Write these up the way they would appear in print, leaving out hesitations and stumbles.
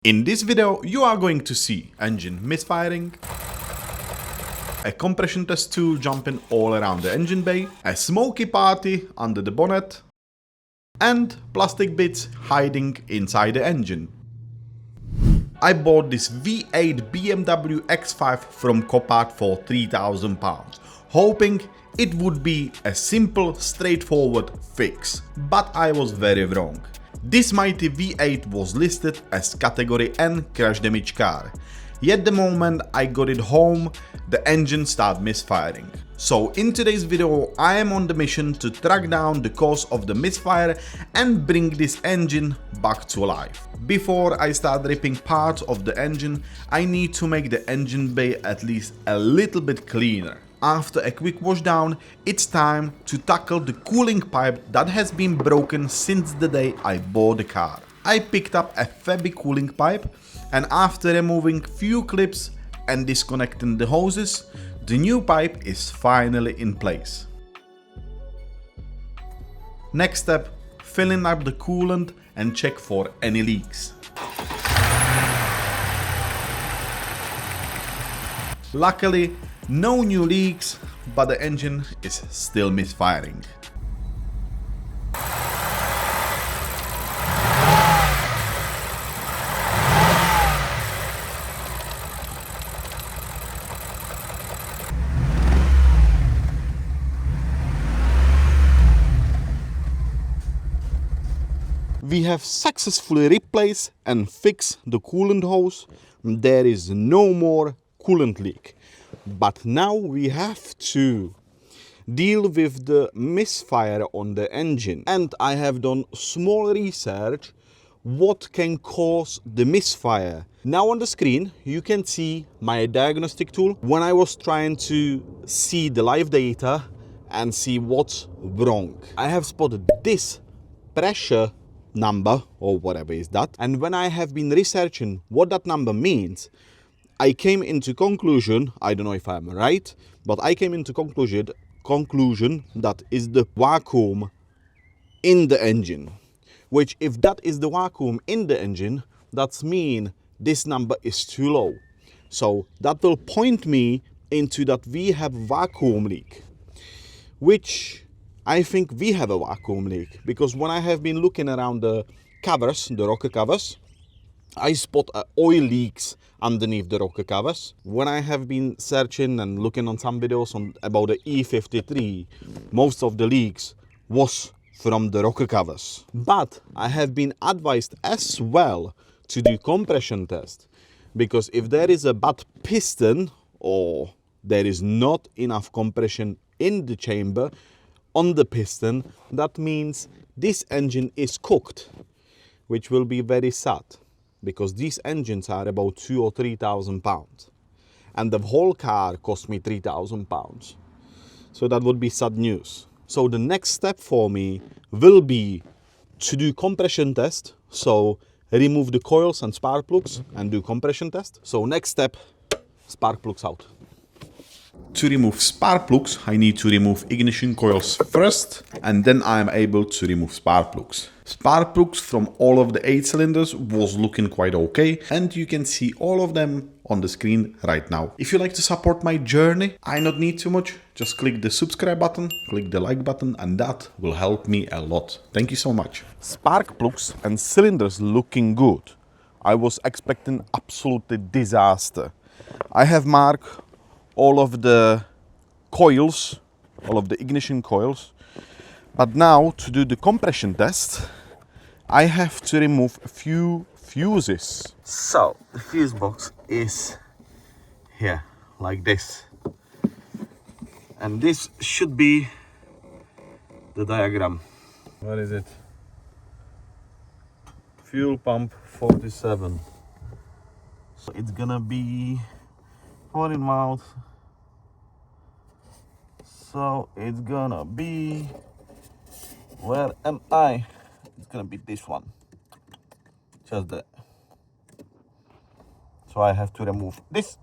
In this video, you are going to see engine misfiring, a compression test tool jumping all around the engine bay, a smoky party under the bonnet, and plastic bits hiding inside the engine. I bought this V8 BMW X5 from Copart for £3,000, hoping it would be a simple, straightforward fix, but I was very wrong. This mighty V8 was listed as category N crash damage car, yet the moment I got it home, the engine started misfiring. So in today's video, I am on the mission to track down the cause of the misfire and bring this engine back to life. Before I start ripping parts of the engine, I need to make the engine bay at least a little bit cleaner. After a quick wash down, it's time to tackle the cooling pipe that has been broken since the day I bought the car. I picked up a Fabi cooling pipe, and after removing few clips and disconnecting the hoses, the new pipe is finally in place. Next step, filling up the coolant and check for any leaks. Luckily, no new leaks, but the engine is still misfiring. We have successfully replaced and fixed the coolant hose. There is no more coolant leak. But now we have to deal with the misfire on the engine. And I have done small research what can cause the misfire. Now on the screen you can see my diagnostic tool when I was trying to see the live data and see what's wrong. I have spotted this pressure number or whatever is that, and when I have been researching what that number means, I came into conclusion, I don't know if I'm right, but I came into conclusion that is the vacuum in the engine. Which, if that is the vacuum in the engine, that means this number is too low. So that will point me into that we have vacuum leak, which I think we have a vacuum leak, because when I have been looking around the covers, the rocker covers, I spot oil leaks underneath the rocker covers. When I have been searching and looking on some videos about the E53, most of the leaks was from the rocker covers. But I have been advised as well to do compression test, because if there is a bad piston or there is not enough compression in the chamber on the piston, that means this engine is cooked, which will be very sad, because these engines are about £2,000 or £3,000, and the whole car cost me £3,000. So that would be sad news. So the next step for me will be to do compression test. So remove the coils and spark plugs and do compression test. So next step, spark plugs out. To remove spark plugs, I need to remove ignition coils first, and then I am able to remove spark plugs. Spark plugs from all of the 8 cylinders was looking quite okay, and you can see all of them on the screen right now. If you like to support my journey, I don't need too much. Just click the subscribe button, click the like button, and that will help me a lot. Thank you so much. Spark plugs and cylinders looking good. I was expecting absolutely disaster. I have marked all of the coils, all of the ignition coils. But now to do the compression test, I have to remove a few fuses. So the fuse box is here, like this. And this should be the diagram. What is it? Fuel pump 47. So it's gonna be 14 miles. So it's gonna be, where am I? It's gonna be this one, just that. So I have to remove this.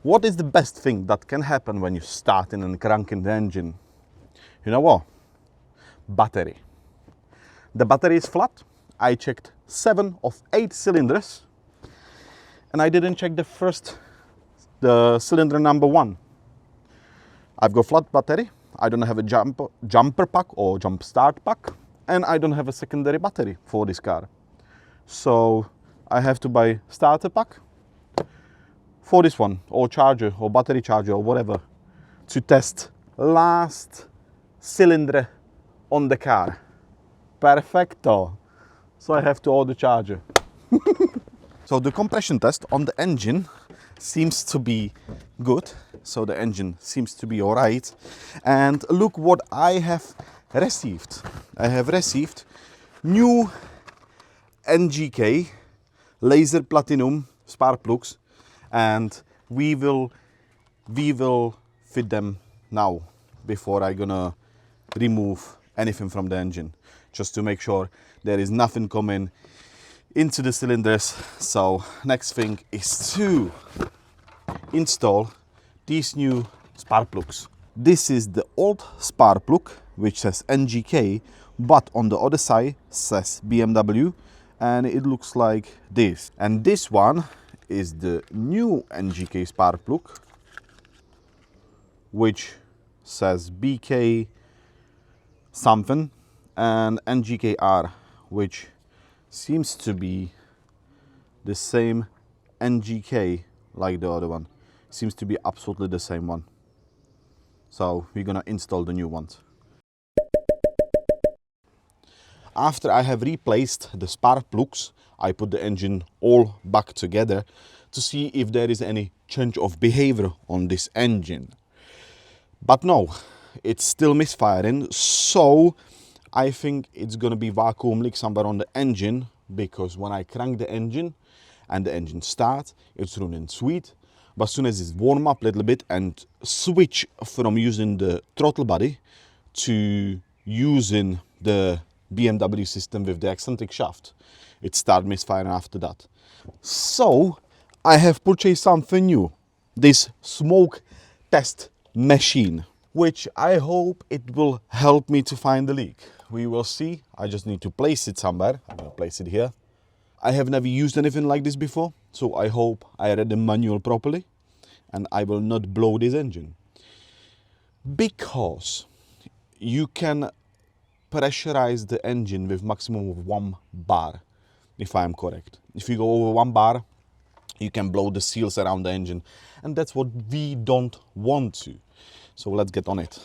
What is the best thing that can happen when you starting and cranking the engine? You know what? Battery. The battery is flat. I checked 7 of 8 cylinders and I didn't check the cylinder number 1. I've got flat battery. I don't have a jumper pack or jump start pack, and I don't have a secondary battery for this car. So I have to buy starter pack for this one, or charger, or battery charger, or whatever, to test last cylinder on the car. Perfecto. So I have to order charger. So the compression test on the engine seems to be good. So the engine seems to be all right. And look what I have received. I have received new NGK laser platinum spark plugs, and we will fit them now before I'm gonna remove anything from the engine, just to make sure there is nothing coming into the cylinders. So next thing is to install these new spark plugs. This is the old spark plug which says NGK, but on the other side says BMW, and it looks like this. And this one is the new NGK spark plug which says BK something, and NGKR, which seems to be the same NGK like the other one. Seems to be absolutely the same one. So we're gonna install the new ones. After I have replaced the spark plugs, I put the engine all back together to see if there is any change of behavior on this engine. But no, it's still misfiring, so I think it's gonna be vacuum leak somewhere on the engine, because when I crank the engine and the engine starts, it's running sweet. But as soon as it's warm up a little bit and switch from using the throttle body to using the BMW system with the eccentric shaft, it started misfiring after that. So I have purchased something new, this smoke test machine, which I hope it will help me to find the leak. We will see. I just need to place it somewhere. I'm gonna place it here. I have never used anything like this before, so I hope I read the manual properly and I will not blow this engine. Because you can pressurize the engine with maximum of 1 bar, if I am correct. If you go over 1 bar, you can blow the seals around the engine, and that's what we don't want to. So let's get on it.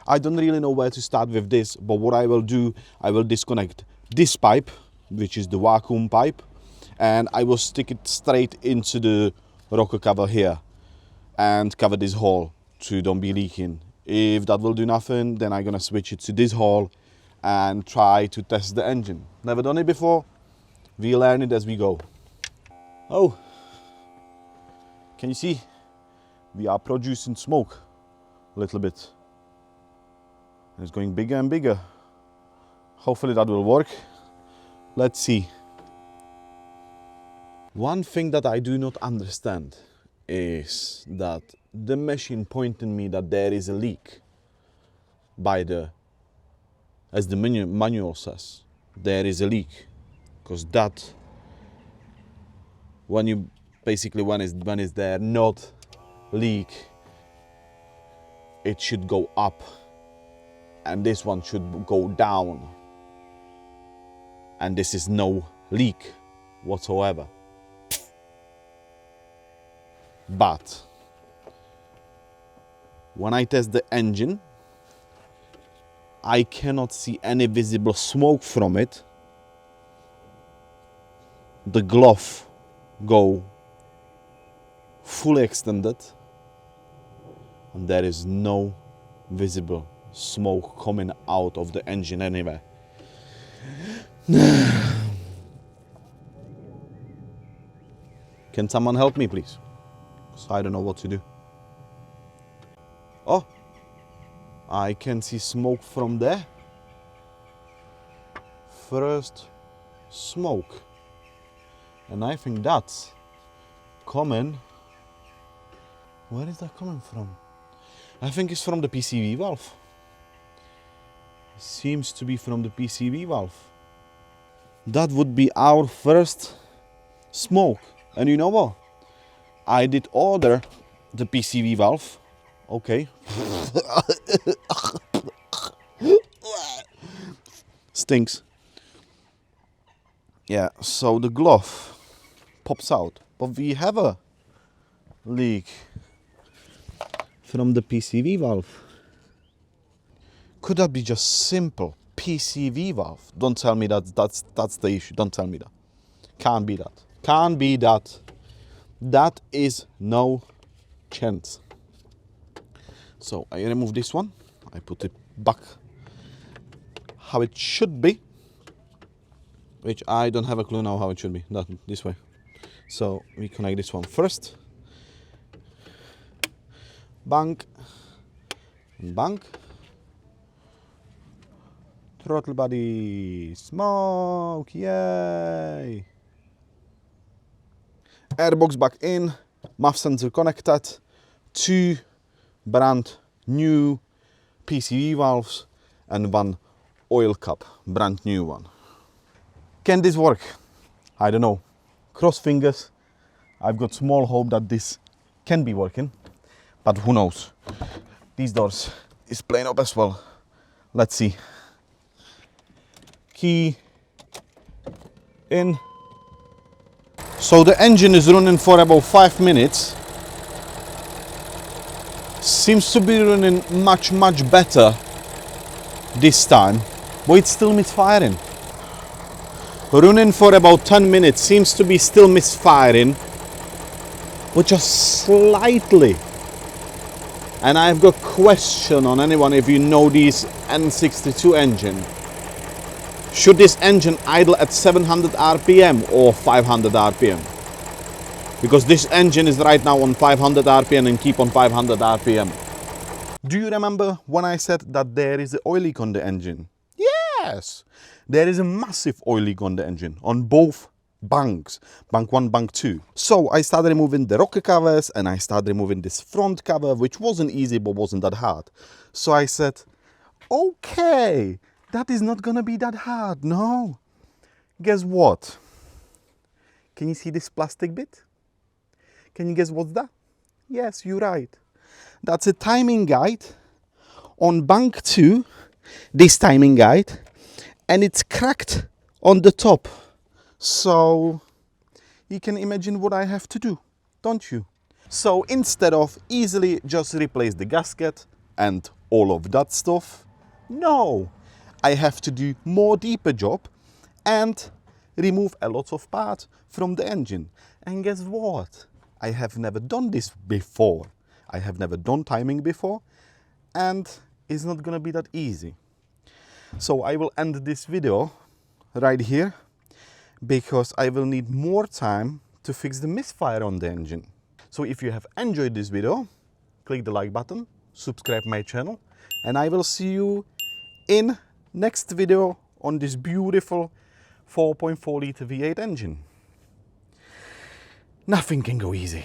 I don't really know where to start with this, but what I will do, I will disconnect this pipe, which is the vacuum pipe, and I will stick it straight into the rocker cover here and cover this hole to don't be leaking. If that will do nothing, then I'm gonna switch it to this hole and try to test the engine. Never done it before, we learn it as we go. Oh, can you see? We are producing smoke a little bit. It's going bigger and bigger. Hopefully that will work. Let's see. One thing that I do not understand is that the machine pointing me that there is a leak as the manual says, there is a leak. Because that, when is there not leak, it should go up. And this one should go down, and this is no leak whatsoever. But when I test the engine, I cannot see any visible smoke from it. The glove go fully extended, and there is no visible smoke coming out of the engine anywhere. Can someone help me, please? So I don't know what to do. Oh, I can see smoke from there. First smoke. And I think that's coming. Where is that coming from? I think it's from the PCV valve. Seems to be from the PCV valve. That would be our first smoke. And you know what? I did order the PCV valve. Okay. Stinks. Yeah, so the glove pops out. But we have a leak from the PCV valve. Could that be just simple PCV valve? Don't tell me that's the issue. Don't tell me that. Can't be that. Can't be that. That is no chance. So I remove this one. I put it back how it should be, which I don't have a clue now how it should be. That this way. So we connect this one first. Bank. Bank. Throttle body. Smoke. Yay. Airbox back in. MAF sensor connected. 2 brand new PCV valves and 1 oil cap, brand new one. Can this work? I don't know. Cross fingers. I've got small hope that this can be working, but who knows. These doors is playing up as well. Let's see. Key in. So the engine is running for about 5 minutes. Seems to be running much better this time, but it's still misfiring. Running for about 10 minutes, seems to be still misfiring, but just slightly. And I've got question on anyone if you know this N62 engine. Should this engine idle at 700 RPM or 500 RPM? Because this engine is right now on 500 RPM and keep on 500 RPM. Do you remember when I said that there is an oil leak on the engine? Yes! There is a massive oil leak on the engine, on both bunks, bunk 1, bunk 2. So I started removing the rocker covers and I started removing this front cover, which wasn't easy but wasn't that hard. So I said, okay, that is not gonna be that hard, no. Guess what? Can you see this plastic bit? Can you guess what's that? Yes, you're right. That's a timing guide on bunk 2, this timing guide, and it's cracked on the top. So you can imagine what I have to do, don't you? So instead of easily just replace the gasket and all of that stuff, no, I have to do more deeper job and remove a lot of parts from the engine. And guess what? I have never done this before. I have never done timing before, and it's not gonna be that easy. So I will end this video right here because I will need more time to fix the misfire on the engine. So if you have enjoyed this video, click the like button, subscribe my channel, and I will see you in next video on this beautiful 4.4 liter V8 engine. Nothing can go easy.